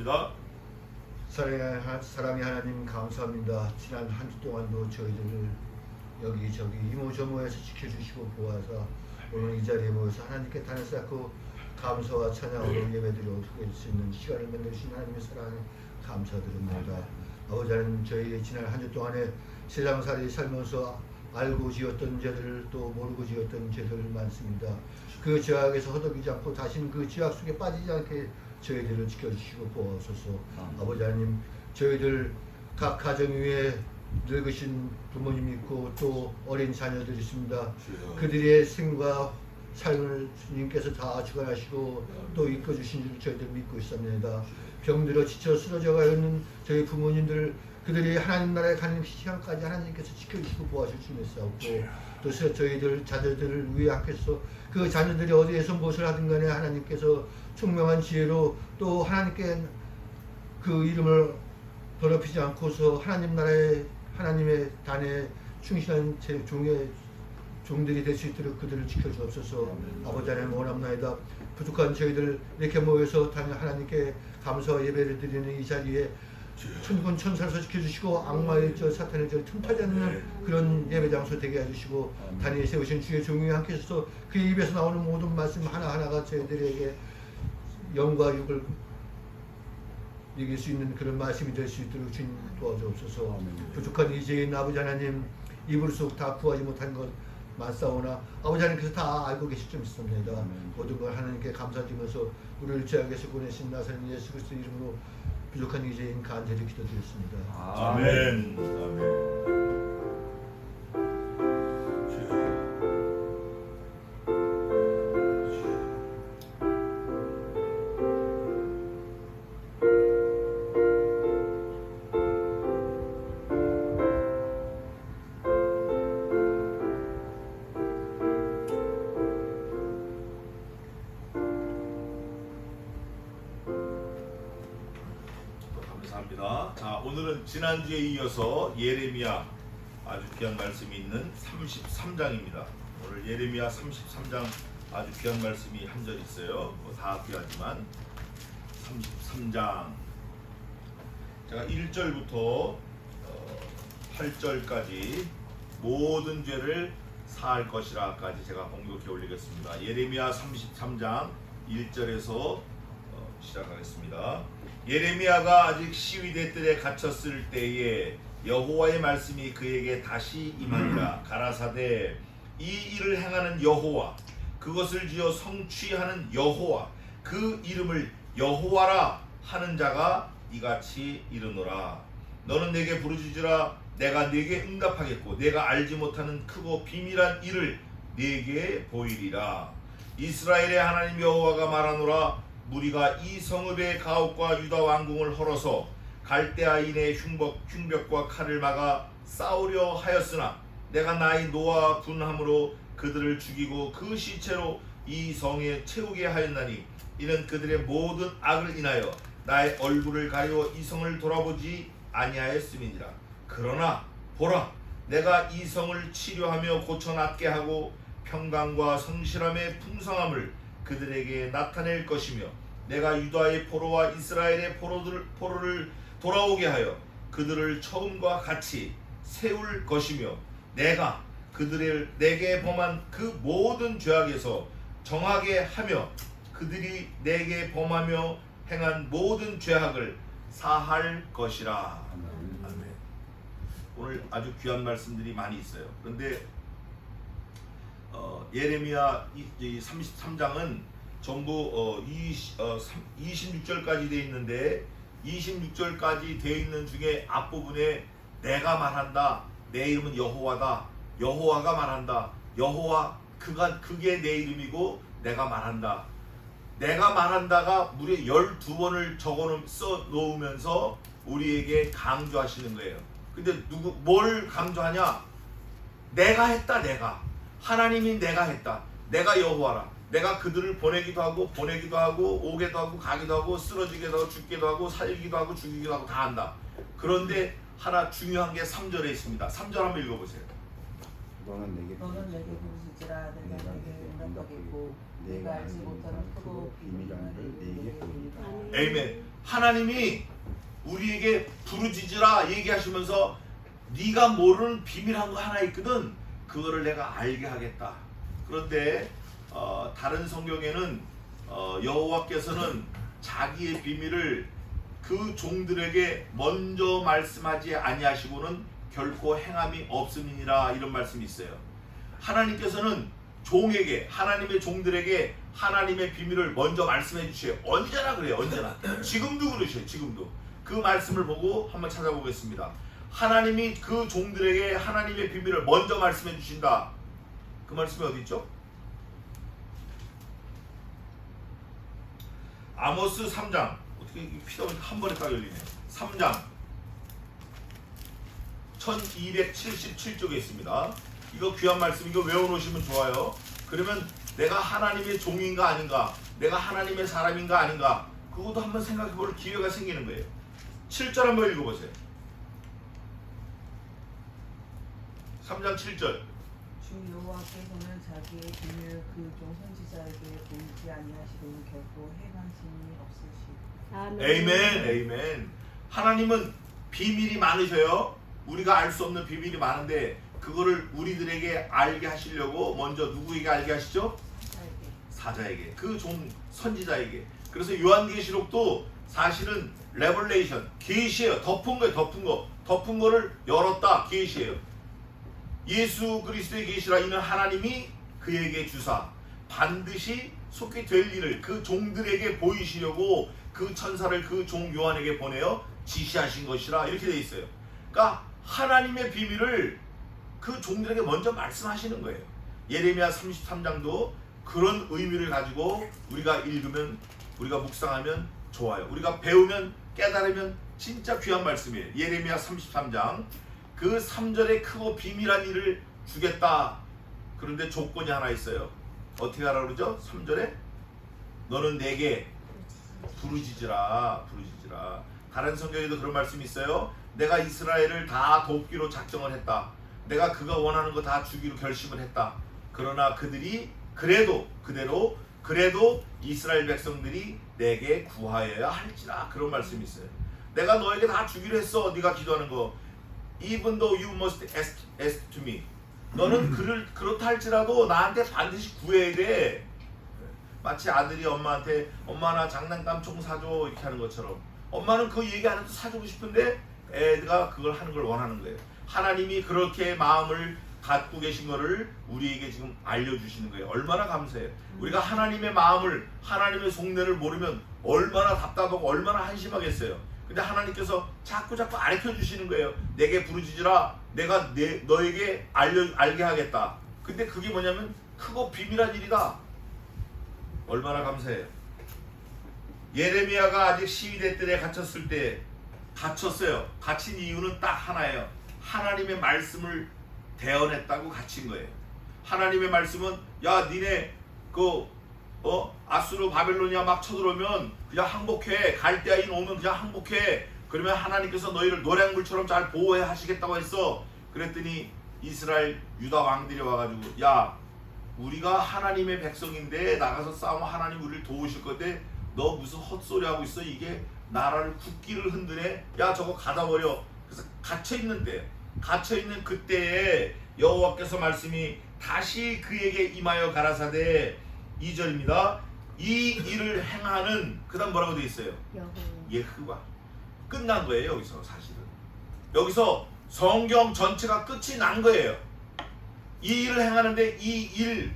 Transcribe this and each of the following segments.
기도하겠습니다. 사랑의 하나님 감사합니다. 지난 한 주 동안도 저희들을 여기저기 이모저모에서 지켜주시고 보아서 오늘 이 자리에 모여서 하나님께 단을 쌓고 감사와 찬양으로 예배드릴 수 있는 시간을 만들어주신 하나님의 사랑에 감사드립니다. 아버지 하나님, 저희 지난 한 주 동안에 세상살이 살면서 알고 지었던 죄들 또 모르고 지었던 죄들 많습니다. 그 죄악에서 허덕이지 않고 다시는 그 죄악 속에 빠지지 않게 저희들을 지켜주시고 보옵소서. 아버지 하나님, 저희들 각 가정 위에 늙으신 부모님 있고 또 어린 자녀들이 있습니다. 그들의 생과 삶을 주님께서 다 주관하시고 또 이끌어주신 줄 저희들 믿고 있습니다. 병들어 지쳐 쓰러져 가 있는 저희 부모님들, 그들이 하나님 나라에 가는 시간까지 하나님께서 지켜주시고 보호하실 줄 믿사옵고, 또 저희들 자녀들을 위해 하께서 그 자녀들이 어디에서 무엇을 하든 간에 하나님께서 총명한 지혜로 또 하나님께 그 이름을 더럽히지 않고서 하나님 나라의 하나님의 단에 충실한 제 종들이 될 수 있도록 그들을 지켜주옵소서. 아버지 하나님 원합나이다. 부족한 저희들 이렇게 모여서 하나님께 감사와 예배를 드리는 이 자리에 천군 천사로서 지켜주시고 악마의 사탄의 틈타지 않는 그런 예배 장소 되게 해주시고, 단위에 세우신 주의 종이 함께 있어서 그의 입에서 나오는 모든 말씀 하나하나가 저희들에게 영과 육을 이길 수 있는 그런 말씀이 될 수 있도록 주님 도와주옵소서. 부족한 이제인 아버지 하나님, 이불 속 다 구하지 못한 것 맞사오나 아버지 하나님께서 다 알고 계실 줄 믿습니다. 모든 걸 하나님께 감사드리면서 우리를 죄악에서 보내신 나사렛 예수 그리스도 이름으로 부족한 이제인 간절히 기도드렸습니다. 아멘. 아멘. 감사합니다. 자, 오늘은 지난주에 이어서 예레미야 아주 귀한 말씀이 있는 33장입니다. 오늘 예레미야 33장 아주 귀한 말씀이 한 절 있어요. 다 귀하지만 33장 제가 1절부터 8절까지 모든 죄를 사할 것이라까지 제가 봉독해 올리겠습니다. 예레미야 33장 1절에서 시작하겠습니다. 예레미야가 아직 시위대 뜰에 갇혔을 때에 여호와의 말씀이 그에게 다시 임하니라. 가라사대, 이 일을 행하는 여호와, 그것을 지어 성취하는 여호와, 그 이름을 여호와라 하는 자가 이같이 이르노라. 너는 내게 부르짖으라. 내가 내게 응답하겠고 내가 알지 못하는 크고 비밀한 일을 내게 보이리라. 이스라엘의 하나님 여호와가 말하노라. 무리가 이 성읍의 가옥과 유다 왕궁을 헐어서 갈대아인의 흉벽과 칼을 막아 싸우려 하였으나 내가 나의 노와 분함으로 그들을 죽이고 그 시체로 이 성에 채우게 하였나니 이는 그들의 모든 악을 인하여 나의 얼굴을 가리워 이 성을 돌아보지 아니하였음이니라. 그러나 보라, 내가 이 성을 치료하며 고쳐 낫게 하고 평강과 성실함의 풍성함을 그들에게 나타낼 것이며 내가 유다의 포로와 이스라엘의 포로를 돌아오게 하여 그들을 처음과 같이 세울 것이며 내가 그들을 내게 범한 그 모든 죄악에서 정하게 하며 그들이 내게 범하며 행한 모든 죄악을 사할 것이라. 아멘. 오늘 아주 귀한 말씀들이 많이 있어요. 그런데 예레미야 33장은 전부 26절까지 되어 있는데 26절까지 되어 있는 중에 앞부분에 내가 말한다, 내 이름은 여호와다, 여호와가 말한다, 여호와 그게 내 이름이고 내가 말한다. 내가 말한다가 무려 12번을 써 놓으면서 우리에게 강조하시는 거예요. 근데 뭘 강조하냐? 내가 했다. 내가 하나님이 내가 했다. 내가 여호와라. 내가 그들을 보내기도 하고 오게도 하고 가기도 하고 쓰러지기도 하고 죽기도 하고 살기도 하고 죽이기도 하고 다 한다. 그런데 하나 중요한 게 3절에 있습니다. 3절 한번 읽어보세요. 너는 내게 부르짖으라. 내가 내게 응답하겠고 내가 알지 못하는 크고 비밀한 일을 내게 보이리라. 아멘. 하나님이 우리에게 부르짖으라 얘기하시면서 네가 모르는 비밀한 거 하나 있거든. 그거를 내가 알게 하겠다. 그런데 다른 성경에는 여호와께서는 자기의 비밀을 그 종들에게 먼저 말씀하지 아니하시고는 결코 행함이 없음이니라 이런 말씀이 있어요. 하나님께서는 종에게 하나님의 종들에게 하나님의 비밀을 먼저 말씀해 주셔요. 언제나 그래요. 언제나. 지금도 그러셔요. 지금도. 그 말씀을 보고 한번 찾아보겠습니다. 하나님이 그 종들에게 하나님의 비밀을 먼저 말씀해 주신다. 그 말씀이 어디 있죠? 아모스 3장. 어떻게 피가 한 번에 딱 열리네. 3장 1277쪽에 있습니다. 이거 귀한 말씀, 이거 외워놓으시면 좋아요. 그러면 내가 하나님의 종인가 아닌가, 내가 하나님의 사람인가 아닌가, 그것도 한번 생각해볼 기회가 생기는 거예요. 7절 한번 읽어보세요. 3장 7절. 주 여호와께서는 자기의 비밀을 그 종 선지자에게 보이지 아니하시고는 결코 행하심이 없으시고. 에이멘, 에이멘. 하나님은 비밀이 많으셔요. 우리가 알 수 없는 비밀이 많은데 그거를 우리들에게 알게 하시려고 먼저 누구에게 알게 하시죠? 사자에게, 그 종 선지자에게. 그래서 요한계시록도 사실은 레벌레이션, 계시예요. 덮은 거예요. 덮은 거를 열었다, 계시예요. 예수 그리스도의 계시라. 이는 하나님이 그에게 주사 반드시 속히 될 일을 그 종들에게 보이시려고 그 천사를 그 종 요한에게 보내어 지시하신 것이라, 이렇게 돼 있어요. 그러니까 하나님의 비밀을 그 종들에게 먼저 말씀하시는 거예요. 예레미야 33장도 그런 의미를 가지고 우리가 읽으면, 우리가 묵상하면 좋아요. 우리가 배우면, 깨달으면 진짜 귀한 말씀이에요. 예레미야 33장 그 3절에 크고 비밀한 일을 주겠다. 그런데 조건이 하나 있어요. 어떻게 하라고 그러죠? 3절에 너는 내게 부르짖으라. 다른 성경에도 그런 말씀이 있어요. 내가 이스라엘을 다 돕기로 작정을 했다. 내가 그가 원하는 거 다 주기로 결심을 했다. 그러나 그들이 그래도 이스라엘 백성들이 내게 구하여야 할지라. 그런 말씀이 있어요. 내가 너에게 다 주기로 했어. 네가 기도하는 거. Even though you must ask to me. 너는 그렇다 할지라도 나한테 반드시 구해야 돼. 마치 아들이 엄마한테 엄마 나 장난감 총 사줘 이렇게 하는 것처럼 엄마는 그 얘기 안 해도 사주고 싶은데 애가 그걸 하는 걸 원하는 거예요. 하나님이 그렇게 마음을 갖고 계신 거를 우리에게 지금 알려주시는 거예요. 얼마나 감사해요. 우리가 하나님의 마음을, 하나님의 속내를 모르면 얼마나 답답하고 얼마나 한심하겠어요. 근데 하나님께서 자꾸 가르쳐 주시는 거예요. 내게 부르짖으라. 내가 너에게 알게 하겠다. 근데 그게 뭐냐면 크고 비밀한 일이다. 얼마나 감사해요. 예레미야가 아직 시위대 뜰에 갇혔을 때 갇혔어요. 갇힌 이유는 딱 하나예요. 하나님의 말씀을 대언했다고 갇힌 거예요. 하나님의 말씀은 야 니네 아수르 바벨로니아 막 쳐들어오면 그냥 항복해. 갈대아인 오면 그냥 항복해. 그러면 하나님께서 너희를 노량물처럼 잘 보호해 하시겠다고 했어. 그랬더니 이스라엘 유다 왕들이 와가지고 야 우리가 하나님의 백성인데 나가서 싸우면 하나님 우리를 도우실 건데 너 무슨 헛소리 하고 있어. 이게 나라를 국기를 흔드네. 야 저거 가다버려. 그래서 갇혀있는 그때에 여호와께서 말씀이 다시 그에게 임하여 가라사대 2절입니다. 이 일을 행하는, 그 다음 뭐라고 되어 있어요? 예후와. 끝난 거예요. 여기서 사실은 여기서 성경 전체가 끝이 난 거예요. 이 일을 행하는데 이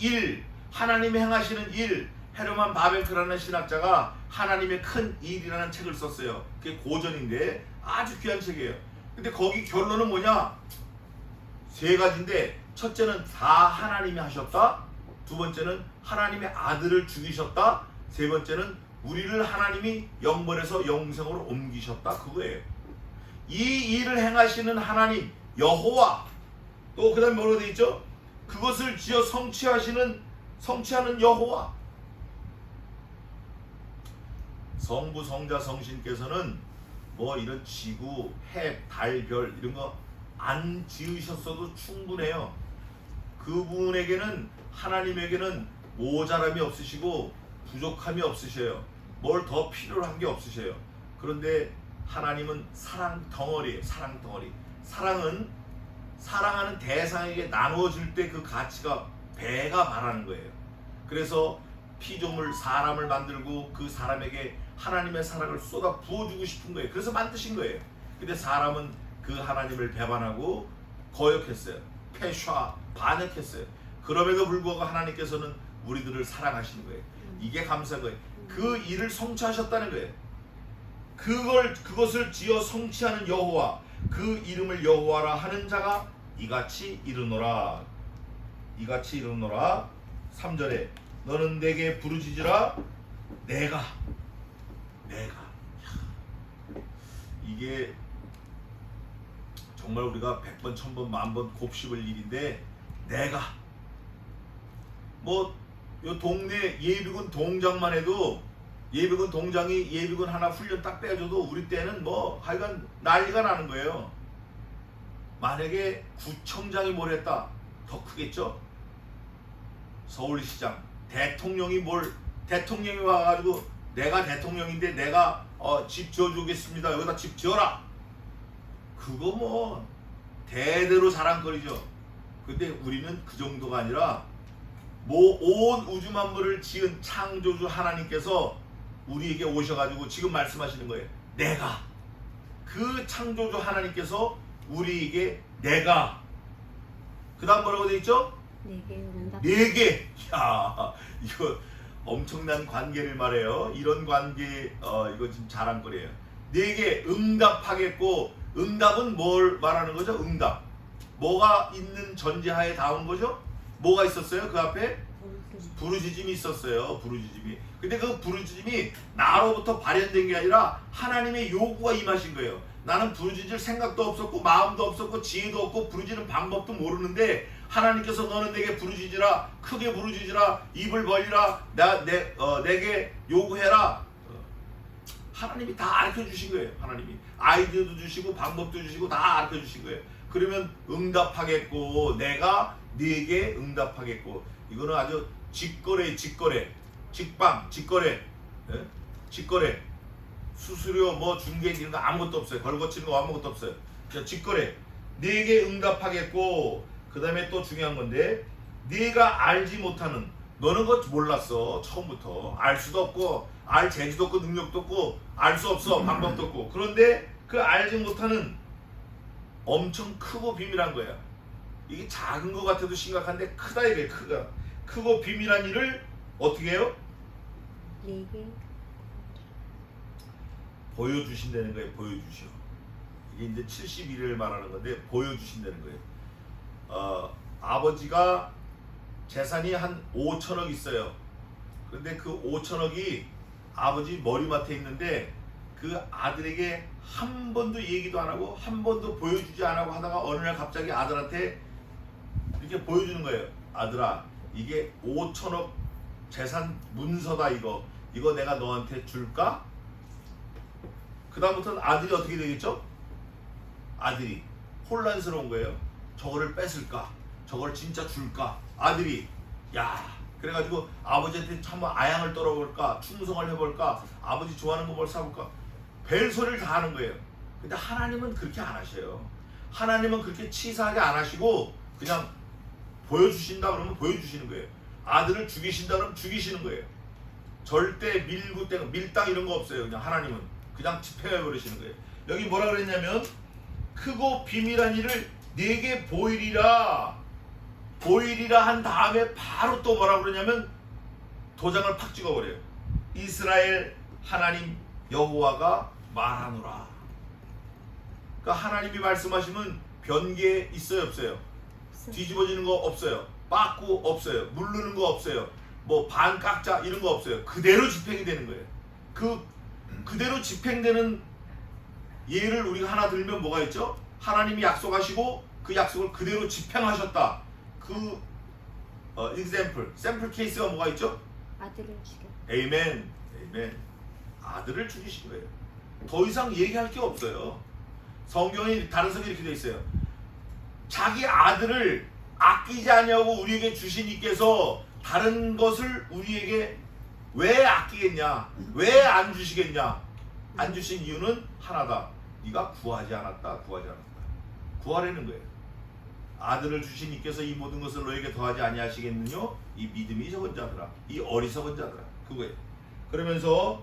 일 하나님이 행하시는 일, 헤르만 바벤크라는 신학자가 하나님의 큰 일이라는 책을 썼어요. 그게 고전인데 아주 귀한 책이에요. 근데 거기 결론은 뭐냐? 세 가지인데 첫째는 다 하나님이 하셨다. 두 번째는 하나님의 아들을 죽이셨다. 세 번째는 우리를 하나님이 영벌에서 영생으로 옮기셨다. 그거예요. 이 일을 행하시는 하나님 여호와, 또 그 다음에 뭐로 되어 있죠? 그것을 지어 성취하는 여호와. 성부 성자 성신께서는 뭐 이런 지구, 해, 달, 별 이런 거 안 지으셨어도 충분해요. 그분에게는, 하나님에게는 모자람이 없으시고 부족함이 없으셔요. 뭘 더 필요로 한 게 없으셔요. 그런데 하나님은 사랑 덩어리예요. 사랑 덩어리. 사랑은 사랑하는 대상에게 나누어질 때 그 가치가 배가 바라는 거예요. 그래서 피조물 사람을 만들고 그 사람에게 하나님의 사랑을 쏟아 부어주고 싶은 거예요. 그래서 만드신 거예요. 근데 사람은 그 하나님을 배반하고 거역했어요. 패샤 반역했어요. 그럼에도 불구하고 하나님께서는 우리들을 사랑하시는 거예요. 이게 감사한 거예요. 그 일을 성취하셨다는 거예요. 그것을 지어 성취하는 여호와, 그 이름을 여호와라 하는 자가 이같이 이르노라. 이같이 이르노라. 3절에 너는 내게 부르짖으라. 내가 이게 정말 우리가 100번 1000번 10,000번 곱씹을 일인데, 내가 뭐 요 동네 예비군 동장만 해도 예비군 동장이 예비군 하나 훈련 딱 빼줘도 우리 때는 뭐 하여간 난리가 나는 거예요. 만약에 구청장이 뭘 했다, 더 크겠죠. 서울시장, 대통령이 와가지고 내가 대통령인데 내가 집 지어주겠습니다, 여기다 집 지어라, 그거 뭐 대대로 자랑거리죠. 근데 우리는 그 정도가 아니라 뭐 온 우주 만물을 지은 창조주 하나님께서 우리에게 오셔가지고 지금 말씀하시는 거예요. 내가, 그 창조주 하나님께서 우리에게 내가, 그 다음 뭐라고 돼 있죠? 내게. 야, 이거 엄청난 관계를 말해요. 이런 관계, 이거 지금 자랑거리예요. 내게 응답하겠고, 응답은 뭘 말하는 거죠? 응답. 뭐가 있는 전제하에 닿은 거죠? 뭐가 있었어요? 그 앞에? 부르짖음이 있었어요. 부르짖음이. 근데 그 부르짖음이 나로부터 발현된 게 아니라 하나님의 요구가 임하신 거예요. 나는 부르짖을 생각도 없었고 마음도 없었고 지혜도 없고 부르짖는 방법도 모르는데 하나님께서 너는 내게 부르짖으라, 크게 부르짖으라, 입을 벌리라, 내게 요구해라. 하나님이 다 가르쳐 주신 거예요. 하나님이 아이디어도 주시고 방법도 주시고 다 가르쳐 주신 거예요. 그러면 응답하겠고, 내가 네게 응답하겠고. 이거는 아주 직거래, 직방, 직거래, 직거래. 수수료 뭐 중개 이런 거 아무것도 없어요. 걸거치는 거 아무것도 없어요. 직거래. 네게 응답하겠고, 그 다음에 또 중요한 건데, 네가 알지 못하는, 너는 그거 몰랐어. 처음부터 알 수도 없고 알 재주도 없고 능력도 없고 알 수 없어. 방법도 없고. 그런데 그 알지 못하는 엄청 크고 비밀한 거야. 이게 작은 것 같아도 심각한데 크다 이게. 크고 비밀한 일을 어떻게 해요? 보여주신다는 거예요. 보여주셔. 이게 이제 71을 말하는 건데 보여주신다는 거예요. 아버지가 재산이 한 5천억 있어요. 그런데 그 5천억이 아버지 머리맡에 있는데 그 아들에게 한 번도 얘기도 안 하고 한 번도 보여주지 안 하고 하다가 어느 날 갑자기 아들한테 이렇게 보여주는 거예요. 아들아, 이게 5천억 재산 문서다. 이거 내가 너한테 줄까? 그 다음부터는 아들이 어떻게 되겠죠? 아들이 혼란스러운 거예요. 저거를 뺏을까? 저걸 진짜 줄까? 아들이 야, 그래가지고 아버지한테 한번 아양을 떨어볼까? 충성을 해볼까? 아버지 좋아하는 거 뭘 사볼까? 별소리를 다 하는 거예요. 근데 하나님은 그렇게 안 하셔요. 하나님은 그렇게 치사하게 안 하시고 그냥 보여주신다 그러면 보여주시는 거예요. 아들을 죽이신다 그러면 죽이시는 거예요. 절대 밀당 이런 거 없어요. 그냥 하나님은 그냥 집행해 버리시는 거예요. 여기 뭐라 그랬냐면 크고 비밀한 일을 네게 보이리라 한 다음에 바로 또 뭐라 그러냐면 도장을 팍 찍어버려요. 이스라엘 하나님 여호와가 말하노라. 그러니까 하나님이 말씀하시면 변개 있어요 없어요? 뒤집어지는 거 없어요. 빠꾸 없어요. 물르는 거 없어요. 뭐 반깍자 이런 거 없어요. 그대로 집행이 되는 거예요. 그대로 집행되는 예를 우리가 하나 들면 뭐가 있죠? 하나님이 약속하시고 그 약속을 그대로 집행하셨다. 그 example, 샘플 케이스가 뭐가 있죠? 아들을 죽여. 에이멘. 아들을 죽이신 거예요. 더 이상 얘기할 게 없어요. 성경이 다른 성경에 이렇게 되어 있어요. 자기 아들을 아끼지 않냐고 우리에게 주신 이께서 다른 것을 우리에게 왜 아끼겠냐? 왜 안 주시겠냐? 안 주신 이유는 하나다. 네가 구하지 않았다. 구하라는 거예요. 아들을 주신 이께서 이 모든 것을 너에게 더하지 아니하시겠느냐? 이 믿음이 적은 자들아, 이 어리석은 자들아, 그거예요. 그러면서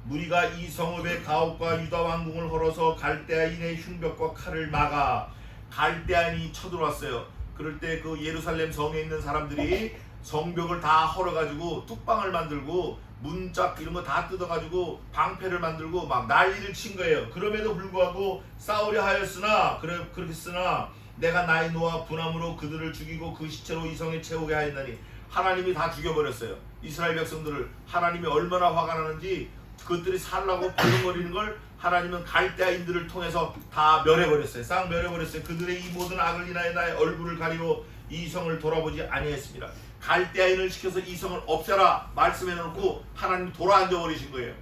무리가 이 성읍의 가옥과 유다 왕궁을 헐어서 갈대아인의 흉벽과 칼을 막아 갈대아인이 쳐들어왔어요. 그럴 때 그 예루살렘 성에 있는 사람들이 성벽을 다 헐어가지고 뚝방을 만들고 문짝 이런 거 다 뜯어가지고 방패를 만들고 막 난리를 친 거예요. 그럼에도 불구하고 싸우려 하였으나 그렇게 쓰나 내가 나의 노와 분함으로 그들을 죽이고 그 시체로 이 성에 채우게 하였나니 하나님이 다 죽여버렸어요. 이스라엘 백성들을 하나님이 얼마나 화가 나는지 그것들이 살라고 벌렁거리는 걸 하나님은 갈대아인들을 통해서 다 멸해버렸어요. 싹 멸해버렸어요. 그들의 이 모든 악을 인하여 나의 얼굴을 가리고 이 성을 돌아보지 아니했습니다. 갈대아인을 시켜서 이 성을 없애라 말씀해놓고 하나님 돌아앉아 버리신 거예요.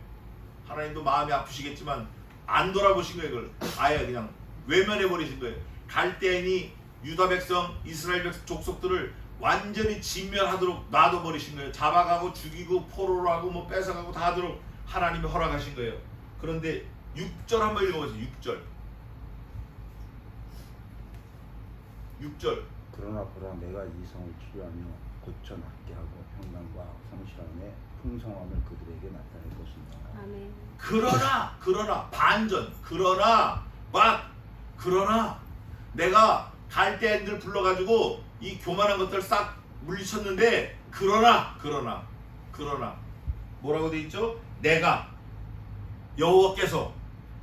하나님도 마음이 아프시겠지만 안 돌아보신 거예요. 그걸 아예 그냥 외면해 버리신 거예요. 갈대아인이 유다 백성, 이스라엘 백성 족속들을 완전히 진멸하도록 놔둬버리신 거예요. 잡아가고 죽이고 포로로 하고 뭐 뺏어가고 다 하도록 하나님이 허락하신 거예요. 그런데 6절 한번 읽어보세요. 6절. 그러나 보라 내가 이 성을 치료하며 고쳐 낫게 하고 평강과 성실함의 풍성함을 그들에게 나타낼 것입니다. 아멘. 그러나 반전. 그러나 내가 갈대아인들 불러가지고 이 교만한 것들 싹 물리쳤는데 그러나 뭐라고 돼 있죠? 내가 여호와께서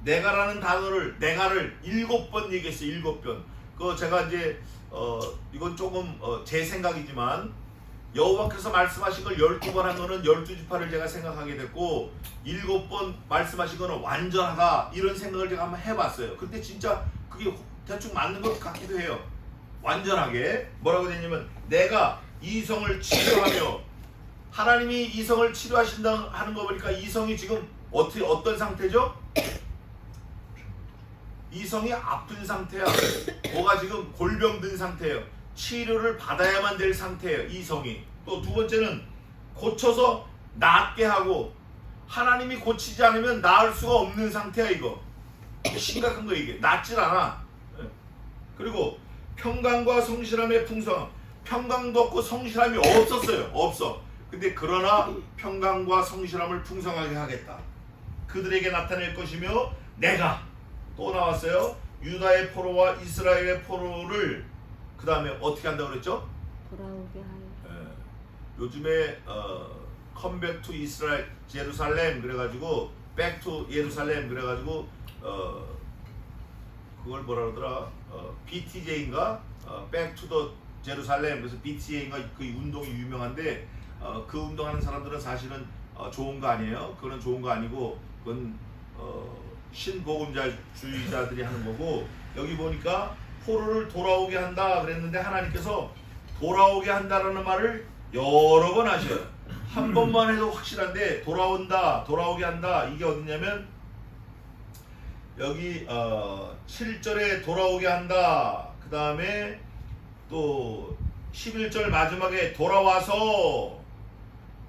내가라는 단어를 내가를 7번 얘기했어요. 7번. 그거 제가 이제 이건 조금 제 생각이지만 여호와께서 말씀하신 걸 12번 한 거는 12지파를 제가 생각하게 됐고 7번 말씀하신 거는 완전하다 이런 생각을 제가 한번 해봤어요. 근데 진짜 그게 대충 맞는 것 같기도 해요. 완전하게 뭐라고 되냐면 내가 이 성을 치료하며 하나님이 이 성을 치료하신다 하는 거 보니까 이 성이 지금 어떤 상태죠? 이 성이 아픈 상태야. 뭐가 지금 골병든 상태예요. 치료를 받아야만 될 상태예요. 이 성이. 또 두 번째는 고쳐서 낫게 하고 하나님이 고치지 않으면 나을 수가 없는 상태야. 이거 심각한 거 이게. 낫질 않아. 그리고 평강과 성실함의 풍성함. 평강도 없고 성실함이 없었어요. 없어. 근데 그러나 평강과 성실함을 풍성하게 하겠다. 그들에게 나타낼 것이며 내가 또 나왔어요. 유다의 포로와 이스라엘의 포로를 그 다음에 어떻게 한다고 그랬죠? 돌아오게 하여. 요즘에 컴백 투 이스라엘 예루살렘 그래가지고 백 투 예루살렘 그래가지고 그걸 뭐라 그러더라? BTJ인가? 백 투 더 제루살렘. 그래서 BTJ인가 그 운동이 유명한데 그 운동하는 사람들은 사실은 좋은 거 아니에요. 그거는 좋은 거 아니고 그건 신복음주의자들이 하는 거고 여기 보니까 포로를 돌아오게 한다 그랬는데 하나님께서 돌아오게 한다라는 말을 여러 번 하셔요. 한 번만 해도 확실한데 돌아온다, 돌아오게 한다 이게 어디냐면 여기 7절에 돌아오게 한다. 그 다음에 또 11절 마지막에 돌아와서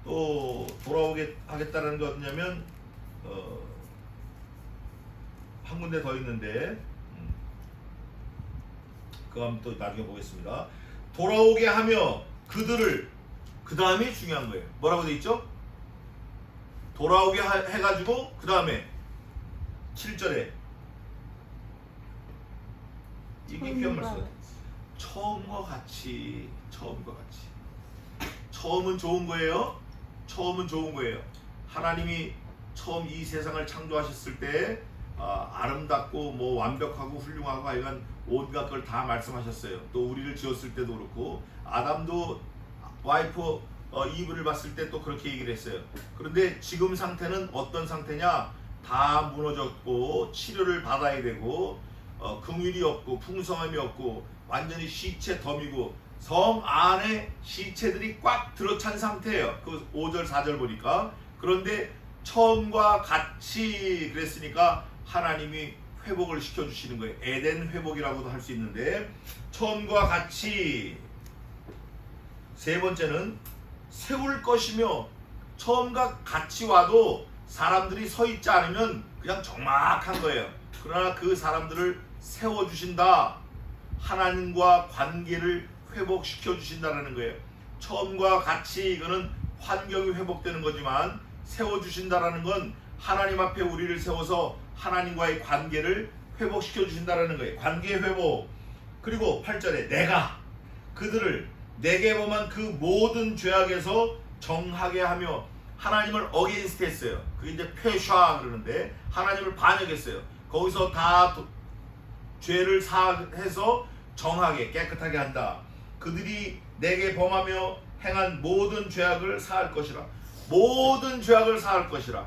또 돌아오게 하겠다는 게 어디냐면 한 군데 더 있는데 그거 한번 또 나중에 보겠습니다. 돌아오게 하며 그들을 그 다음이 중요한 거예요. 뭐라고 돼 있죠? 돌아오게 해가지고 그 다음에 7절에 이게 귀한 말씀. 처음과 같이 처음은 좋은 거예요. 처음은 좋은 거예요. 하나님이 처음 이 세상을 창조하셨을 때 아름답고 뭐 완벽하고 훌륭하고 하여간 온갖 걸 다 말씀하셨어요. 또 우리를 지었을 때도 그렇고 아담도 와이프 이브를 봤을 때 또 그렇게 얘기를 했어요. 그런데 지금 상태는 어떤 상태냐? 다 무너졌고 치료를 받아야 되고 긍휼이 없고 풍성함이 없고 완전히 시체 덤이고 성 안에 시체들이 꽉 들어찬 상태예요. 그 5절 4절 보니까. 그런데 처음과 같이 그랬으니까 하나님이 회복을 시켜주시는 거예요. 에덴 회복이라고도 할 수 있는데 처음과 같이. 세 번째는 세울 것이며 처음과 같이 와도 사람들이 서 있지 않으면 그냥 적막한 거예요. 그러나 그 사람들을 세워주신다. 하나님과 관계를 회복시켜 주신다는 거예요. 처음과 같이 이거는 환경이 회복되는 거지만 세워주신다라는 건 하나님 앞에 우리를 세워서 하나님과의 관계를 회복시켜 주신다라는 거예요. 관계 회복. 그리고 8절에 내가 그들을 내게 범한 그 모든 죄악에서 정하게 하며 하나님을 어게인스트 했어요. 그게 이제 페샤 그러는데 하나님을 반역했어요. 거기서 다 죄를 사해서 정하게 깨끗하게 한다. 그들이 내게 범하며 행한 모든 죄악을 사할 것이라. 모든 죄악을 사할 것이라.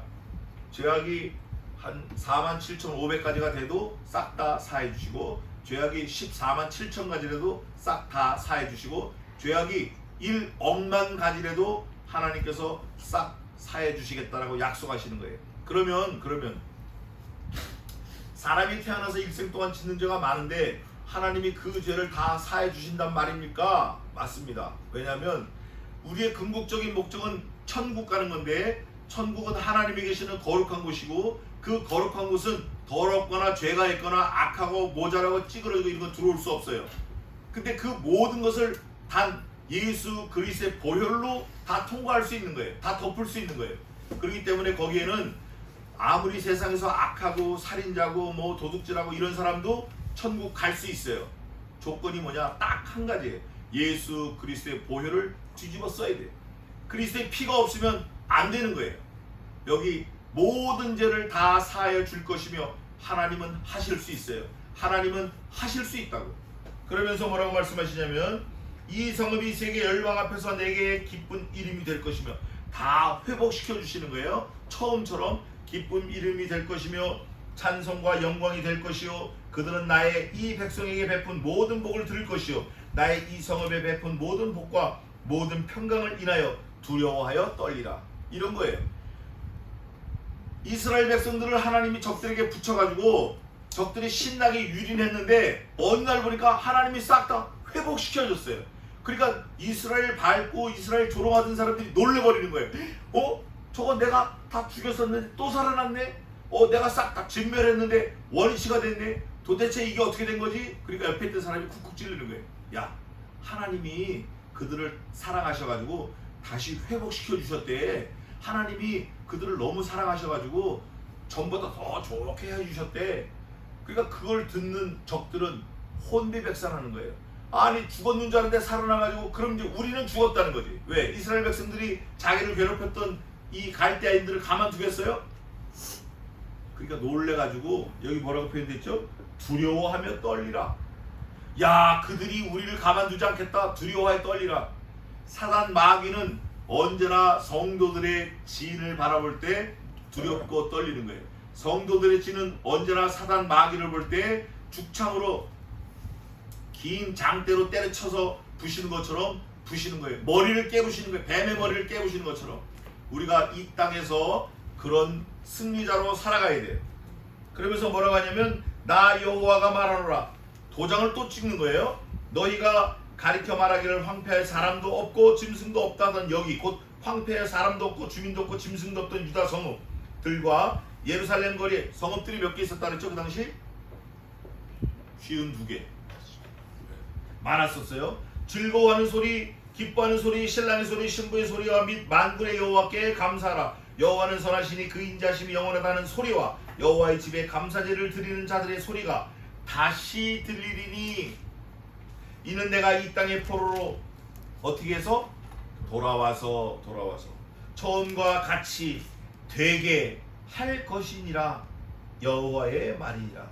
죄악이 한 47,500가지가 돼도 싹 다 사해 주시고 죄악이 147,000가지라도 싹 다 사해 주시고 죄악이 1억만 가지라도 하나님께서 싹 사해 주시겠다라고 약속하시는 거예요. 그러면 사람이 태어나서 일생 동안 짓는 죄가 많은데 하나님이 그 죄를 다 사해 주신단 말입니까? 맞습니다. 왜냐하면 우리의 궁극적인 목적은 천국 가는 건데 천국은 하나님이 계시는 거룩한 곳이고 그 거룩한 곳은 더럽거나 죄가 있거나 악하고 모자라고 찌그러지고 이런 건 들어올 수 없어요. 근데 그 모든 것을 단 예수 그리스도의 보혈로 다 통과할 수 있는 거예요. 다 덮을 수 있는 거예요. 그렇기 때문에 거기에는 아무리 세상에서 악하고 살인자고 뭐 도둑질하고 이런 사람도 천국 갈 수 있어요. 조건이 뭐냐? 딱 한 가지예요. 예수 그리스도의 보혈을 뒤집어 써야 돼요. 그리스도의 피가 없으면 안 되는 거예요. 여기 모든 죄를 다 사하여 줄 것이며 하나님은 하실 수 있어요. 하나님은 하실 수 있다고. 그러면서 뭐라고 말씀하시냐면 이 성읍이 세계 열방 앞에서 내게 기쁜 이름이 될 것이며 다 회복시켜 주시는 거예요. 처음처럼 기쁜 이름이 될 것이며 찬송과 영광이 될 것이요 그들은 나의 이 백성에게 베푼 모든 복을 들을 것이요 나의 이 성읍에 베푼 모든 복과 모든 평강을 인하여 두려워하여 떨리라. 이런 거예요. 이스라엘 백성들을 하나님이 적들에게 붙여가지고 적들이 신나게 유린했는데 어느 날 보니까 하나님이 싹 다 회복시켜줬어요. 그러니까 이스라엘 밟고 이스라엘 조롱하던 사람들이 놀래버리는 거예요. 저거 내가 다 죽였었는데 또 살아났네? 내가 싹 다 진멸했는데 원시가 됐네? 도대체 이게 어떻게 된 거지? 그러니까 옆에 있던 사람이 쿡쿡 찔르는 거예요. 야, 하나님이 그들을 사랑하셔가지고 다시 회복시켜 주셨대. 하나님이 그들을 너무 사랑하셔가지고 전보다 더 좋게 해주셨대. 그러니까 그걸 듣는 적들은 혼비백산하는 거예요. 아니 죽었는 줄 알았는데 살아나가지고 그럼 이제 우리는 죽었다는 거지. 왜? 이스라엘 백성들이 자기를 괴롭혔던 이 갈대아인들을 가만두겠어요? 그러니까 놀래가지고 여기 뭐라고 표현됐죠? 두려워하며 떨리라. 야, 그들이 우리를 가만두지 않겠다. 두려워하여 떨리라. 사단 마귀는 언제나 성도들의 지인을 바라볼 때 두렵고 떨리는 거예요. 성도들의 지는 언제나 사단 마귀를 볼 때 죽창으로 긴 장대로 때려쳐서 부시는 것처럼 부시는 거예요. 머리를 깨부시는 거예요. 뱀의 머리를 깨부시는 것처럼. 우리가 이 땅에서 그런 승리자로 살아가야 돼요. 그러면서 뭐라고 하냐면 나 여호와가 말하노라. 도장을 또 찍는 거예요. 너희가 가리켜 말하기를 황폐할 사람도 없고 짐승도 없다던 여기 곧 황폐할 사람도 없고 주민도 없고 짐승도 없던 유다 성읍들과 예루살렘 거리에 성읍들이 몇 개 있었다 그랬죠? 그 당시 52개 많았었어요. 즐거워하는 소리, 기뻐하는 소리, 신랑의 소리, 신부의 소리와 및 만군의 여호와께 감사하라. 여호와는 선하시니 그 인자심이 영원하다는 소리와 여호와의 집에 감사제를 드리는 자들의 소리가 다시 들리리니 이는 내가 이 땅의 포로로 어떻게 해서 돌아와서 처음과 같이 되게 할 것이니라. 여호와의 말이니라.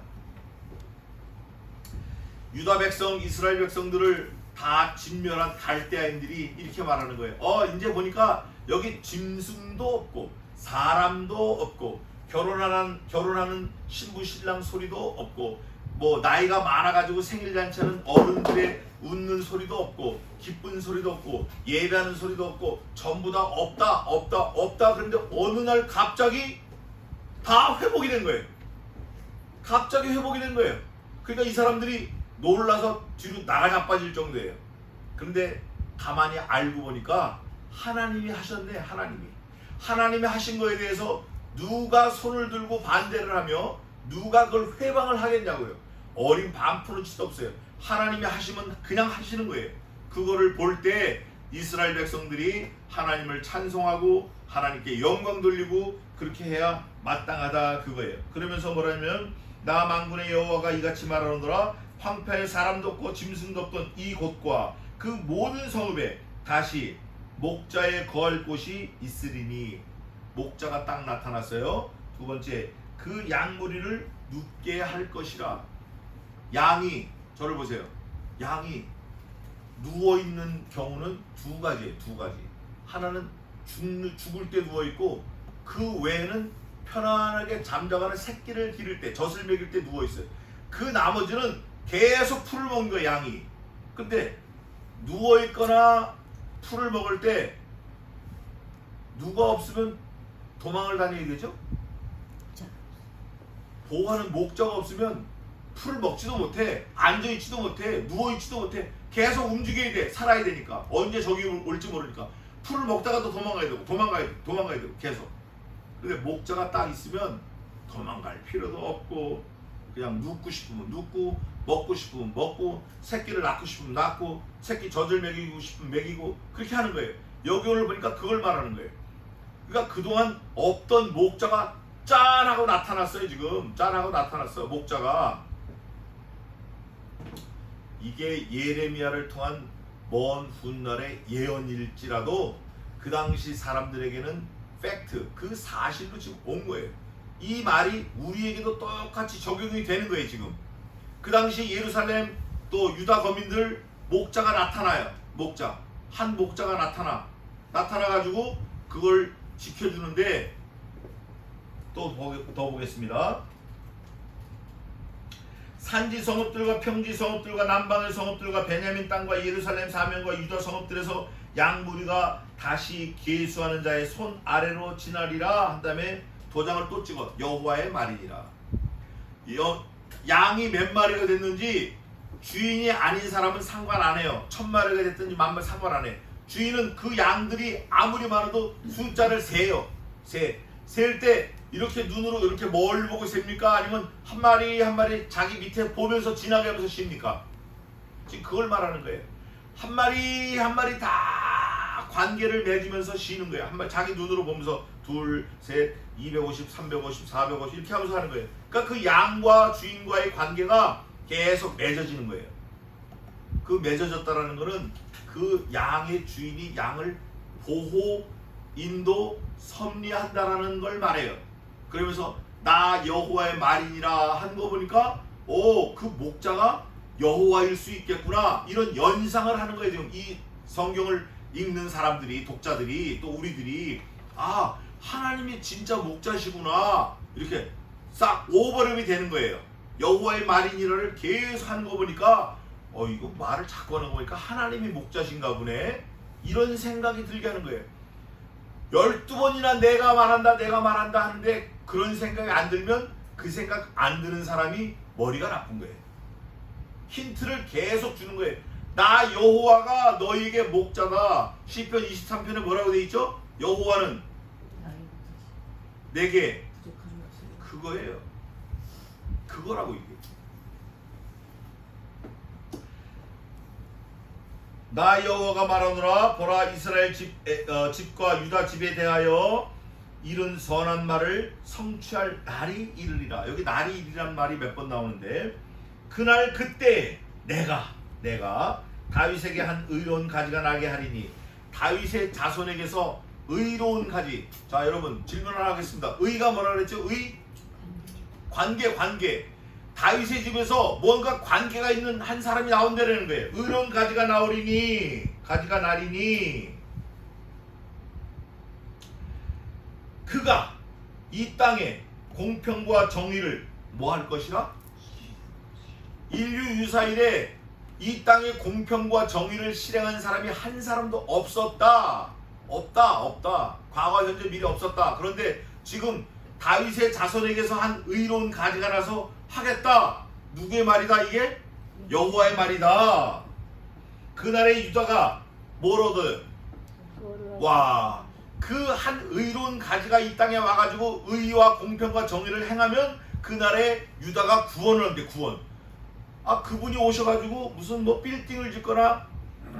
유다 백성, 이스라엘 백성들을 다 진멸한 갈대아인들이 이렇게 말하는 거예요. 이제 보니까 여기 짐승도 없고 사람도 없고 결혼하는 신부 신랑 소리도 없고 뭐 나이가 많아가지고 생일잔치하는 어른들의 웃는 소리도 없고 기쁜 소리도 없고 예배하는 소리도 없고 전부 다 없다. 그런데 어느 날 갑자기 다 회복이 된 거예요. 갑자기 회복이 된 거예요. 그러니까 이 사람들이 놀라서 뒤로 나가 자빠질 정도예요. 그런데 가만히 알고 보니까 하나님이 하셨네. 하나님이 하신 거에 대해서 누가 손을 들고 반대를 하며 누가 그걸 회방을 하겠냐고요. 어린 반푼어치도 없어요. 하나님이 하시면 그냥 하시는 거예요. 그거를 볼 때 이스라엘 백성들이 하나님을 찬송하고 하나님께 영광 돌리고 그렇게 해야 마땅하다 그거예요. 그러면서 뭐라냐면 나 만군의 여호와가 이같이 말하노라 황폐하여 사람도 없고 짐승도 없던 이 곳과 그 모든 성읍에 다시 목자의 거할 곳이 있으리니 목자가 딱 나타났어요. 두 번째 그 양무리를 눕게 할 것이라. 양이 저를 보세요. 양이 누워있는 경우는 두 가지예요. 두 가지. 하나는 죽을 때 누워있고 그 외에는 편안하게 잠자가는 새끼를 기를 때 젖을 먹일 때 누워있어요. 그 나머지는 계속 풀을 먹는 거예요. 양이. 근데 누워있거나 풀을 먹을 때 누가 없으면 도망을 다녀야 되죠? 보호하는 목자가 없으면 풀을 먹지도 못해, 앉아있지도 못해, 누워있지도 못해. 계속 움직여야 돼. 살아야 되니까. 언제 적이 올지 모르니까. 풀을 먹다가 또 도망가야 되고 계속. 근데 목자가 딱 있으면 도망갈 필요도 없고 그냥 눕고 싶으면 눕고 먹고 싶으면 먹고 새끼를 낳고 싶으면 낳고 새끼 젖을 먹이고 싶으면 먹이고 그렇게 하는 거예요. 여기 오늘 보니까 그걸 말하는 거예요. 그러니까 그동안 없던 목자가 짠 하고 나타났어요. 지금 짠 하고 나타났어. 목자가. 이게 예레미야를 통한 먼 훗날의 예언일지라도 그 당시 사람들에게는 팩트, 그 사실로 지금 온 거예요. 이 말이 우리에게도 똑같이 적용이 되는 거예요. 지금 그 당시 예루살렘 또 유다 거민들 목자가 나타나요. 한 목자가 나타나가지고 그걸 지켜주는데 또 더 보겠습니다. 산지 성읍들과 평지 성읍들과 남방의 성읍들과 베냐민 땅과 예루살렘 사면과 유다 성읍들에서 양무리가 다시 계수하는 자의 손 아래로 지나리라 한 다음에 도장을 또 찍어 여호와의 말이니라. 양이 몇 마리가 됐는지 주인이 아닌 사람은 상관 안 해요. 1000마리가 됐든지 10,000마리 상관 안 해. 주인은 그 양들이 아무리 많아도 숫자를 세요. 셀 때 이렇게 눈으로 이렇게 뭘 보고 셉니까? 아니면 한 마리 한 마리 자기 밑에 보면서 지나게 하면서 쉽니까? 지금 그걸 말하는 거예요. 한 마리 한 마리 다 관계를 맺으면서 쉬는 거예요. 한 마리 자기 눈으로 보면서 둘, 셋, 250, 350, 450 이렇게 하면서 하는 거예요. 그러니까 그 양과 주인과의 관계가 계속 맺어지는 거예요. 그 맺어졌다라는 거는 그 양의 주인이 양을 보호, 인도, 섭리한다라는 걸 말해요. 그러면서 나 여호와의 말이니라 한 거 보니까 그 목자가 여호와일 수 있겠구나 이런 연상을 하는 거예요. 지금 이 성경을 읽는 사람들이, 독자들이, 또 우리들이 하나님이 진짜 목자시구나 이렇게 싹 오버랩이 되는 거예요. 여호와의 말이니라를 계속 하는 거 보니까 이거 말을 자꾸 하는 거 보니까 하나님이 목자신가 보네 이런 생각이 들게 하는 거예요. 12번이나 내가 말한다 하는데 그런 생각이 안 들면 그 생각 안 드는 사람이 머리가 나쁜 거예요. 힌트를 계속 주는 거예요. 나 여호와가 너희에게 목자다. 시편 23편에 뭐라고 돼 있죠? 여호와는 내게 그거예요. 그거라고 이게. 나 여호와가 말하노라 보라 이스라엘 집과 유다 집에 대하여 이른 선한 말을 성취할 날이 이르리라. 여기 날이 이르리란 말이 몇 번 나오는데 그날 그때 내가 다윗에게 한 의로운 가지가 나게 하리니 다윗의 자손에게서 의로운 가지. 자 여러분 질문 하나 하겠습니다. 의가 뭐라 그랬죠? 의? 관계. 다윗의 집에서 뭔가 관계가 있는 한 사람이 나온다는 거예요. 의로운 가지가 나리니 그가 이 땅에 공평과 정의를 뭐 할 것이라? 인류 유사일에 이 땅에 공평과 정의를 실행한 사람이 한 사람도 없었다. 없다. 과거, 현재, 미래 없었다. 그런데 지금 다윗의 자손에게서 한 의로운 가지가 나서 하겠다. 누구의 말이다 이게? 여호와의 말이다. 그날의 유다가 뭘 와, 그 한 의로운 가지가 이 땅에 와가지고 의와 공평과 정의를 행하면 그날에 유다가 구원을 한대. 구원. 아, 그분이 오셔가지고 무슨 뭐 빌딩을 짓거나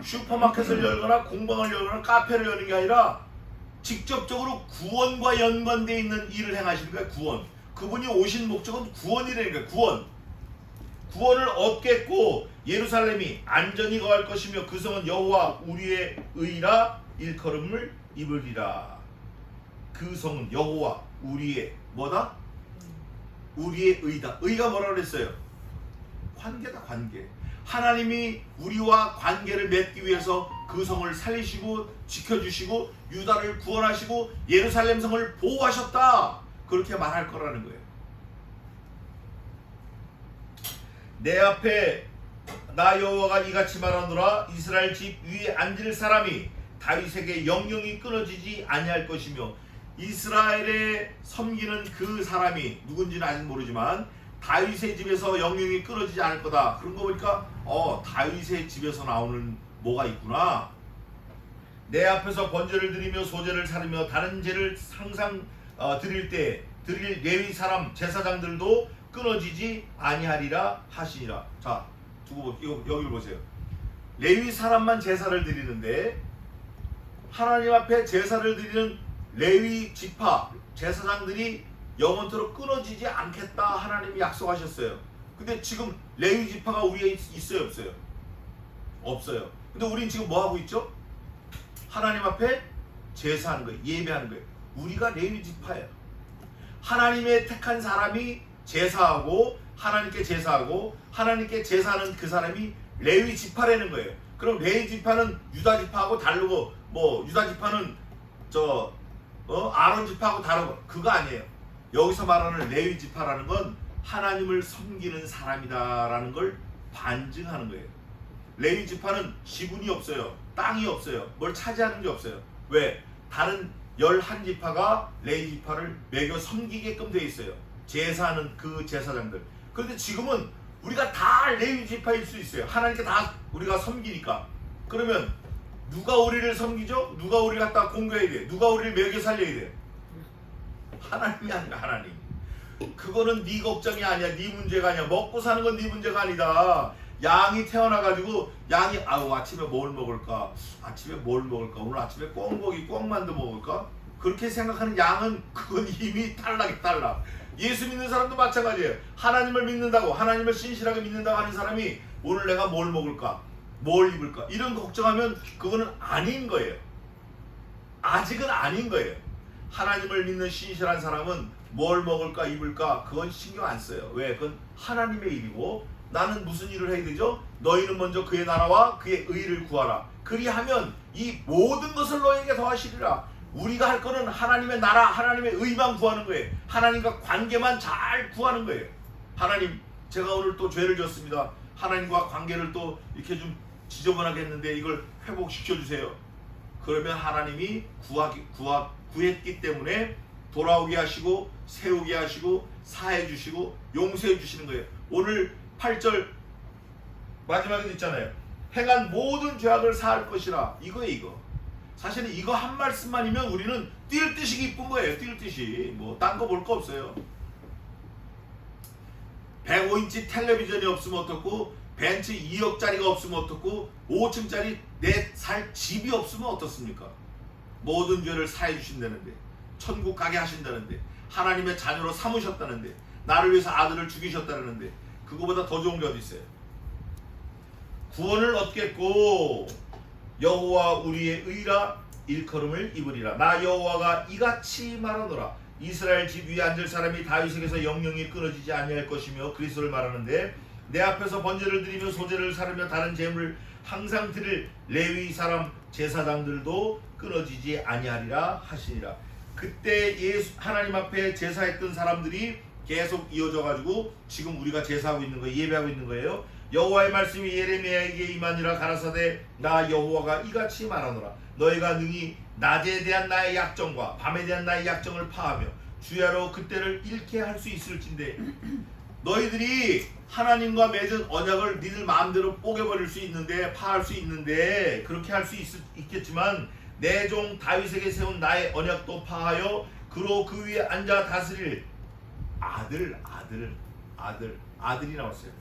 슈퍼마켓을 열거나 공방을 열거나 카페를 여는 게 아니라 직접적으로 구원과 연관되어 있는 일을 행하시는 거예요. 구원. 그분이 오신 목적은 구원이라는 거예요. 구원. 구원을 얻겠고 예루살렘이 안전히 거할 것이며 그 성은 여호와 우리의 의라 일컬음을 입으리라. 그 성은 여호와 우리의 뭐다? 우리의 의다. 의가 뭐라 그랬어요? 관계다. 관계. 하나님이 우리와 관계를 맺기 위해서 그 성을 살리시고 지켜주시고 유다를 구원하시고 예루살렘 성을 보호하셨다. 그렇게 말할 거라는 거예요. 내 앞에 나 여호와가 이같이 말하노라. 이스라엘 집 위에 앉을 사람이 다윗에게 영영이 끊어지지 아니할 것이며 이스라엘에 섬기는 그 사람이 누군지는 아직 모르지만 다윗의 집에서 영영이 끊어지지 않을 거다. 그런 거 보니까 다윗의 집에서 나오는 뭐가 있구나. 내 앞에서 번제를 드리며 소제를 사르며 다른 제를 항상 드릴 때 드릴 레위 사람 제사장들도 끊어지지 아니하리라 하시니라. 자, 두고 여기를 보세요. 레위 사람만 제사를 드리는데 하나님 앞에 제사를 드리는 레위 지파 제사장들이 영원토록 끊어지지 않겠다 하나님이 약속하셨어요. 근데 지금 레위 지파가 우리에 있어요, 없어요? 없어요. 근데 우린 지금 뭐 하고 있죠? 하나님 앞에 제사하는 거예요. 예배하는 거예요. 우리가 레위 지파예요. 하나님의 택한 사람이 제사하고 하나님께 제사하고 하나님께 제사하는 그 사람이 레위 지파라는 거예요. 그럼 레위 지파는 유다 지파하고 다르고 뭐 유다 지파는 아론 지파하고 다르고 그거 아니에요. 여기서 말하는 레위 지파라는 건 하나님을 섬기는 사람이다라는 걸 반증하는 거예요. 레위 지파는 지분이 없어요. 땅이 없어요. 뭘 차지하는 게 없어요. 왜? 다른 11지파가 레위 지파를 매겨 섬기게끔 돼 있어요. 제사하는 그 제사장들. 그런데 지금은 우리가 다 레위 지파일 수 있어요. 하나님께 다 우리가 섬기니까. 그러면 누가 우리를 섬기죠? 누가 우리를 갖다 공개해야 돼? 누가 우리를 먹여 살려야 돼? 하나님이 아니라 하나님. 그거는 네 걱정이 아니야. 네 문제가 아니야. 먹고 사는 건 네 문제가 아니다. 양이 태어나가지고 양이 아침에 뭘 먹을까? 아침에 뭘 먹을까? 오늘 아침에 꿩고기 꿩만두 먹을까? 그렇게 생각하는 양은 그건 이미 탈락이 탈락. 예수 믿는 사람도 마찬가지예요. 하나님을 믿는다고 하나님을 신실하게 믿는다고 하는 사람이 오늘 내가 뭘 먹을까? 뭘 입을까? 이런 걱정하면 그거는 아닌 거예요. 아직은 아닌 거예요. 하나님을 믿는 신실한 사람은 뭘 먹을까 입을까 그건 신경 안 써요. 왜? 그건 하나님의 일이고 나는 무슨 일을 해야 되죠? 너희는 먼저 그의 나라와 그의 의를 구하라. 그리하면 이 모든 것을 너희에게 더하시리라. 우리가 할 거는 하나님의 나라, 하나님의 의만 구하는 거예요. 하나님과 관계만 잘 구하는 거예요. 하나님, 제가 오늘 또 죄를 졌습니다. 하나님과 관계를 또 이렇게 좀 지저분하게 했는데 이걸 회복시켜 주세요. 그러면 하나님이 구했기 때문에 돌아오게 하시고 세우게 하시고 사해 주시고 용서해 주시는 거예요. 오늘 8절 마지막에 있잖아요. 행한 모든 죄악을 사할 것이라. 이거예요, 이거. 사실은 이거 한 말씀만이면 우리는 뛸 듯이 기쁜 거예요. 뛸 듯이. 뭐 딴 거 볼 거 없어요. 105인치 텔레비전이 없으면 어떻고 벤츠 2억짜리가 없으면 어떻고 5층짜리 내 살 집이 없으면 어떻습니까? 모든 죄를 사해 주신다는데 천국 가게 하신다는데 하나님의 자녀로 삼으셨다는데 나를 위해서 아들을 죽이셨다는데 그거보다 더 좋은 게 어디 있어요? 구원을 얻겠고 여호와 우리의 의라 일컬음을 입으리라. 나 여호와가 이같이 말하노라. 이스라엘 집 위에 앉을 사람이 다윗에게서 영영이 끊어지지 아니할 것이며 그리스도를 말하는데 내 앞에서 번제를 드리며 소제를 사르며 다른 제물을 항상 드릴 레위 사람 제사장들도 끊어지지 아니하리라 하시니라. 그때 하나님 앞에 제사했던 사람들이 계속 이어져 가지고 지금 우리가 제사하고 있는 거예요. 예배하고 있는 거예요. 여호와의 말씀이 예레미야에게 임하니라. 가라사대 나 여호와가 이같이 말하노라. 너희가 능히 낮에 대한 나의 약정과 밤에 대한 나의 약정을 파하며 주야로 그때를 잃게 할 수 있을진데 너희들이 하나님과 맺은 언약을 니들 마음대로 뽀개버릴 수 있는데 파할 수 있는데 그렇게 할 수 있겠지만 내 종 다윗에게 세운 나의 언약도 파하여 그로 그 위에 앉아 다스릴 아들이 나왔어요.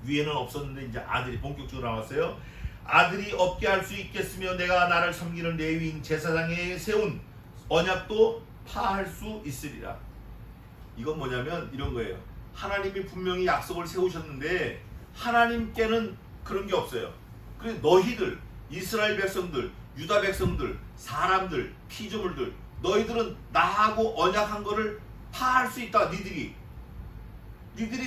위에는 없었는데 이제 아들이 본격적으로 나왔어요. 아들이 없게 할 수 있겠으며 내가 나를 섬기는 레위인 제사장에게 세운 언약도 파할 수 있으리라. 이건 뭐냐면 이런 거예요. 하나님이 분명히 약속을 세우셨는데 하나님께는 그런 게 없어요. 그래서 너희들, 이스라엘 백성들, 유다 백성들, 사람들, 피조물들, 너희들은 나하고 언약한 거를 파할 수 있다. 니들이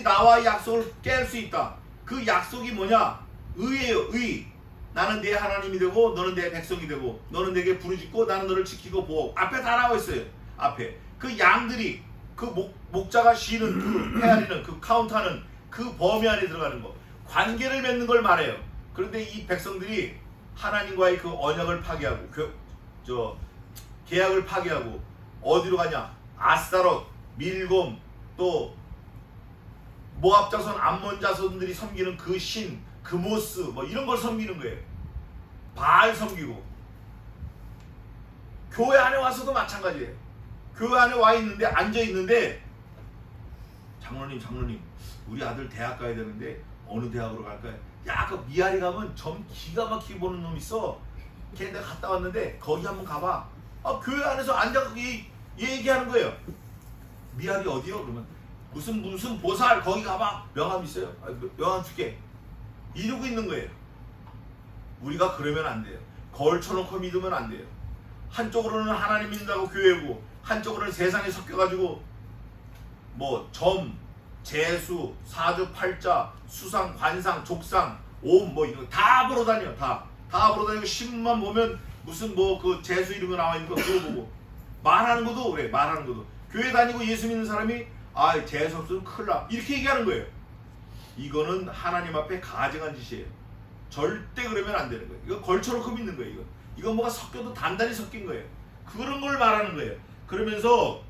나와의 약속을 깰 수 있다. 그 약속이 뭐냐? 의예요. 의. 나는 네 하나님이 되고 너는 내 백성이 되고 너는 내게 부르짖고 나는 너를 지키고 보호하고. 앞에 다 나와 있어요. 앞에 그 양들이 그 목자가 쉬는 그 헤아리는 그 카운트하는 그 범위 안에 들어가는 거, 관계를 맺는 걸 말해요. 그런데 이 백성들이 하나님과의 그 언약을 파괴하고 계약을 파괴하고 어디로 가냐? 아스타롯, 밀곰, 또 모압 자손, 암몬 자손들이 섬기는 그 신, 그모스 뭐 이런 걸 섬기는 거예요. 바알 섬기고. 교회 안에 와서도 마찬가지예요. 교회 안에 와 있는데 앉아 있는데 장로님 우리 아들 대학 가야 되는데 어느 대학으로 갈까요? 야, 그 미아리 가면 점 기가 막히게 보는 놈 있어. 걔 내가 갔다 왔는데 거기 한번 가봐. 교회 안에서 앉아 얘기하는 거예요. 미아리 어디요? 그러면 무슨 보살 거기 가봐. 명함 있어요. 명함 줄게. 이러고 있는 거예요. 우리가 그러면 안 돼요. 거울 쳐놓고 믿으면 안 돼요. 한쪽으로는 하나님 믿는다고 교회고 한쪽으로는 세상에 섞여가지고 뭐 점, 재수, 사주, 팔자, 수상, 관상, 족상, 옴 뭐 이런 거 다 보러 다녀. 다 보러 다니고 신문만 보면 무슨 뭐 그 재수 이런 거 나와 있는 거 그거 보고 말하는 것도 그래. 말하는 것도 교회 다니고 예수 믿는 사람이 재수 없으면 큰일 나 이렇게 얘기하는 거예요. 이거는 하나님 앞에 가증한 짓이에요. 절대 그러면 안 되는 거예요. 이거 걸쳐놓고 믿는 거예요. 이거 뭐가 섞여도 단단히 섞인 거예요. 그런 걸 말하는 거예요. 그러면서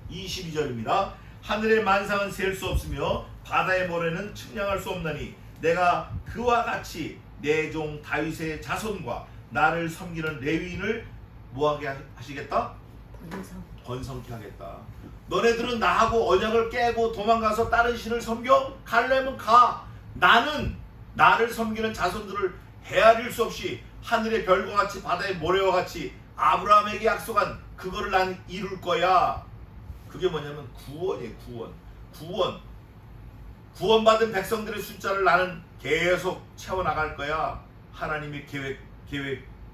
22절입니다. 하늘의 만상은 셀 수 없으며 바다의 모래는 측량할 수 없나니 내가 그와 같이 내 종 다윗의 자손과 나를 섬기는 레위인을 뭐하게 하시겠다? 번성케 하겠다. 너네들은 나하고 언약을 깨고 도망가서 다른 신을 섬겨? 가려면 가. 나는 나를 섬기는 자손들을 헤아릴 수 없이 하늘의 별과 같이 바다의 모래와 같이 아브라함에게 약속한 그거를 난 이룰 거야. 그게 뭐냐면 구원이에요. 구원받은 백성들의 숫자를 나는 계속 채워나갈 거야. 하나님의 계획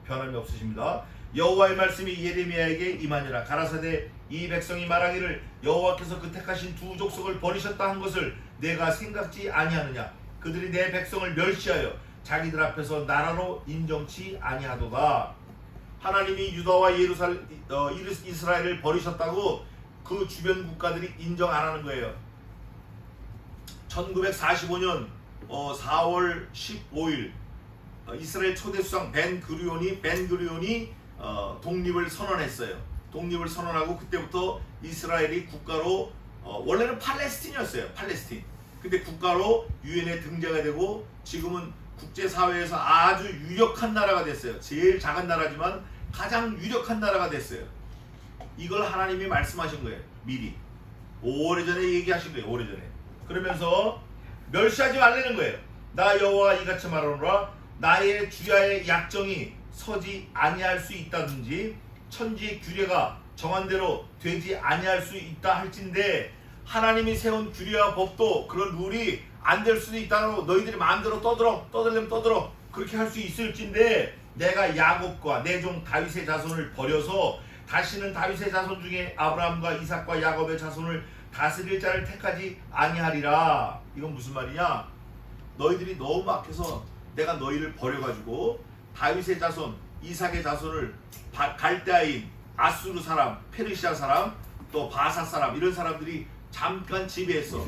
변함이 없으십니다. 여호와의 말씀이 예레미야에게 임하니라. 가라사대 이 백성이 말하기를 여호와께서 그 택하신 두 족속을 버리셨다 한 것을 내가 생각지 아니하느냐. 그들이 내 백성을 멸시하여 자기들 앞에서 나라로 인정치 아니하도다. 하나님이 유다와 이스라엘을 버리셨다고 그 주변 국가들이 인정 안 하는 거예요. 1945년 4월 15일 이스라엘 초대 수상 벤 구리온이 독립을 선언했어요. 독립을 선언하고 그때부터 이스라엘이 국가로 원래는 팔레스틴이었어요. 팔레스틴. 근데 국가로 유엔에 등재가 되고 지금은 국제사회에서 아주 유력한 나라가 됐어요. 제일 작은 나라지만 가장 유력한 나라가 됐어요. 이걸 하나님이 말씀하신 거예요. 미리 오래전에 얘기하신 거예요. 오래전에. 그러면서 멸시하지 말라는 거예요. 나 여호와가 이같이 말하노라. 나의 주야의 약정이 서지 아니할 수 있다든지 천지의 규례가 정한 대로 되지 아니할 수 있다 할진대 하나님이 세운 규례와 법도 그런 룰이 안 될 수도 있다고 너희들이 마음대로 떠들려면 떠들어 그렇게 할 수 있을진데 내가 야곱과 내 종 다윗의 자손을 버려서 다시는 다윗의 자손 중에 아브라함과 이삭과 야곱의 자손을 다스릴 자를 택하지 아니하리라. 이건 무슨 말이냐? 너희들이 너무 막혀서 내가 너희를 버려가지고 다윗의 자손, 이삭의 자손을 갈대아인, 아수르 사람, 페르시아 사람, 또 바사 사람 이런 사람들이 잠깐 지배했어.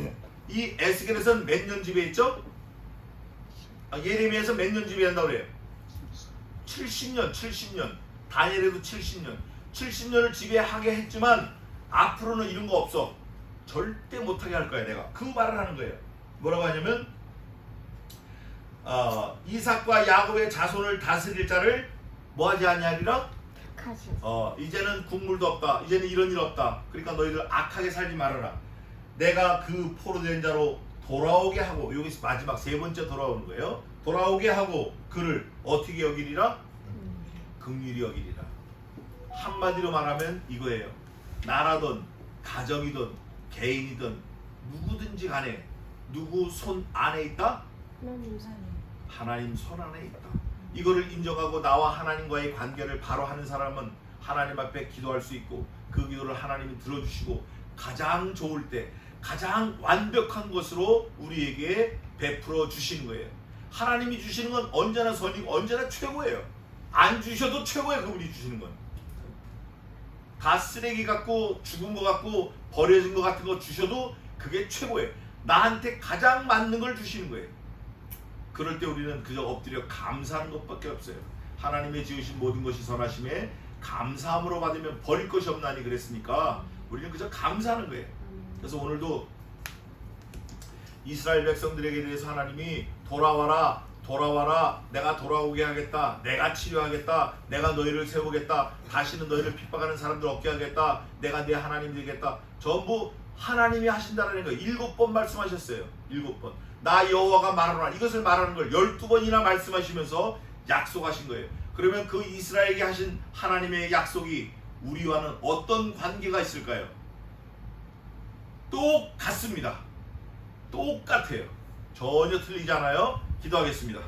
이 에스겔에서는 몇 년 지배했죠? 예레미야에서 몇 년 지배한다고 그래요? 70년. 다니엘에도 70년을 지배하게 했지만 앞으로는 이런 거 없어. 절대 못하게 할 거야 내가. 그 말을 하는 거예요. 뭐라고 하냐면 이삭과 야곱의 자손을 다스릴 자를 뭐하지 아니하리라? 가시. 이제는 국물도 없다. 이제는 이런 일 없다. 그러니까 너희들 악하게 살지 말아라. 내가 그 포로된 자로 돌아오게 하고, 여기 마지막 세 번째 돌아오는 거예요. 돌아오게 하고 그를 어떻게 여기리라? 긍휼히 여기리라. 한마디로 말하면 이거예요. 나라든 가정이든 개인이든 누구든지 간에 누구 손 안에 있다? 하나님 손 안에 있다. 이거를 인정하고 나와 하나님과의 관계를 바로 하는 사람은 하나님 앞에 기도할 수 있고, 그 기도를 하나님이 들어주시고 가장 좋을 때 가장 완벽한 것으로 우리에게 베풀어 주시는 거예요. 하나님이 주시는 건 언제나 선이고 언제나 최고예요. 안 주셔도 최고예요. 그분이 주시는 건. 다 쓰레기 같고 죽은 것 같고 버려진 것 같은 거 주셔도 그게 최고예요. 나한테 가장 맞는 걸 주시는 거예요. 그럴 때 우리는 그저 엎드려 감사하는 것밖에 없어요. 하나님의 지으신 모든 것이 선하심에 감사함으로 받으면 버릴 것이 없나니 그랬으니까 우리는 그저 감사하는 거예요. 그래서 오늘도 이스라엘 백성들에게 대해서 하나님이 돌아와라, 돌아와라, 내가 돌아오게 하겠다, 내가 치료하겠다, 내가 너희를 세우겠다, 다시는 너희를 핍박하는 사람들 없게 하겠다, 내가 네 하나님 되겠다. 전부 하나님이 하신다는 거예요. 7번 말씀하셨어요. 7번. 나 여호와가 말하노라. 이것을 말하는 걸 12번이나 말씀하시면서 약속하신 거예요. 그러면 그 이스라엘에게 하신 하나님의 약속이 우리와는 어떤 관계가 있을까요? 똑같습니다. 똑같아요. 전혀 틀리지 않아요. 기도하겠습니다.